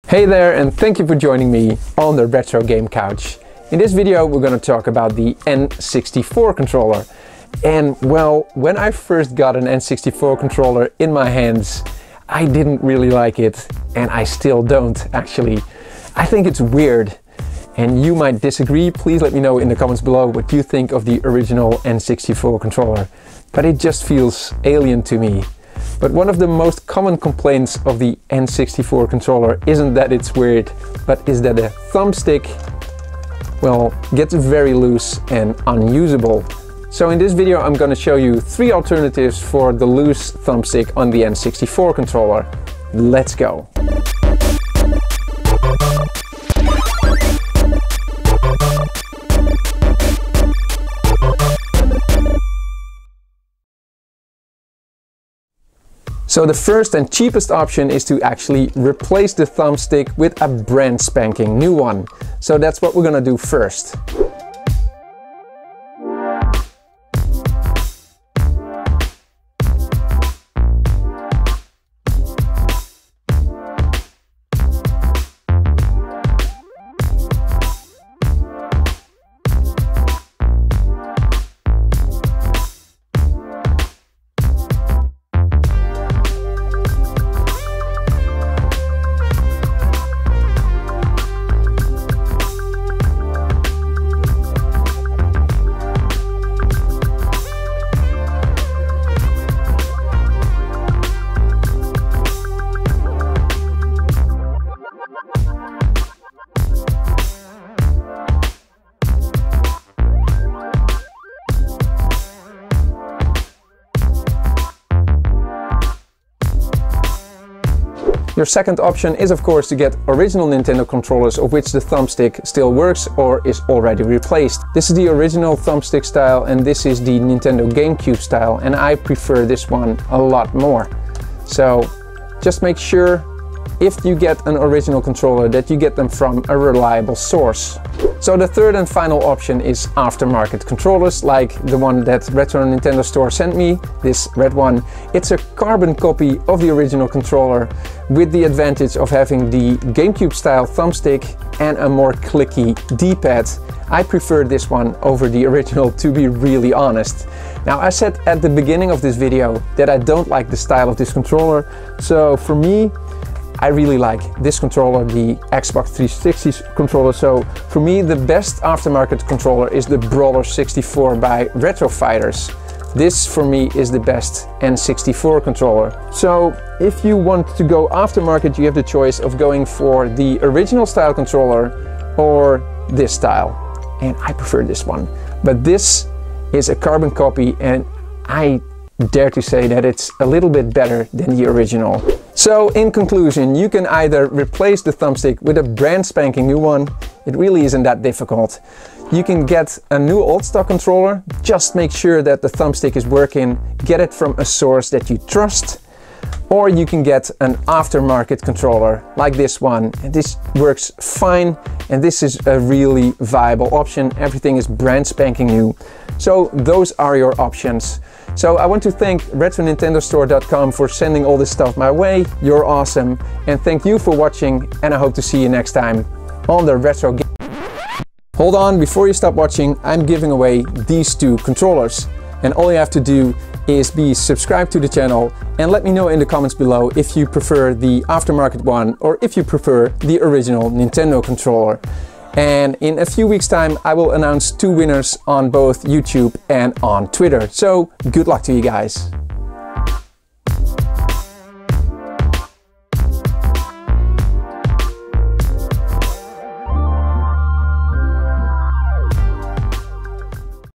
Hey there, and thank you for joining me on the Retro Game Couch. In this video we're going to talk about the N64 controller. And well, when I first got an N64 controller in my hands, I didn't really like it, and I still don't actually. I think it's weird, and you might disagree. Please let me know in the comments below what you think of the original N64 controller. But it just feels alien to me. But one of the most common complaints of the N64 controller isn't that it's weird, but is that the thumbstick, well, gets very loose and unusable. So in this video I'm going to show you 3 alternatives for the loose thumbstick on the N64 controller. Let's go! So the first and cheapest option is to actually replace the thumbstick with a brand spanking new one. So that's what we're gonna do first. Your second option is of course to get original Nintendo controllers of which the thumbstick still works or is already replaced. This is the original thumbstick style and this is the Nintendo GameCube style, and I prefer this one a lot more. So just make sure if you get an original controller that you get them from a reliable source. So the third and final option is aftermarket controllers, like the one that Retro Nintendo Store sent me, this red one. It's a carbon copy of the original controller with the advantage of having the GameCube style thumbstick and a more clicky D-pad. I prefer this one over the original, to be really honest. Now, I said at the beginning of this video that I don't like the style of this controller, so for me, I really like this controller, the Xbox 360 controller. So for me, the best aftermarket controller is the Brawler 64 by RetroFighters. This for me is the best N64 controller. So if you want to go aftermarket, you have the choice of going for the original style controller or this style. And I prefer this one. But this is a carbon copy, and I dare to say that it's a little bit better than the original. So in conclusion, you can either replace the thumbstick with a brand spanking new one. It really isn't that difficult. You can get a new old stock controller. Just make sure that the thumbstick is working. Get it from a source that you trust. Or you can get an aftermarket controller like this one. And this works fine, and this is a really viable option. Everything is brand spanking new. So those are your options. So I want to thank retronintendostore.com for sending all this stuff my way. You're awesome. And thank you for watching, and I hope to see you next time on the Retro Game. Hold on, before you stop watching, I'm giving away these 2 controllers. And all you have to do is be subscribed to the channel and let me know in the comments below if you prefer the aftermarket one or if you prefer the original Nintendo controller. And in a few weeks' time, I will announce 2 winners on both YouTube and on Twitter. So good luck to you guys.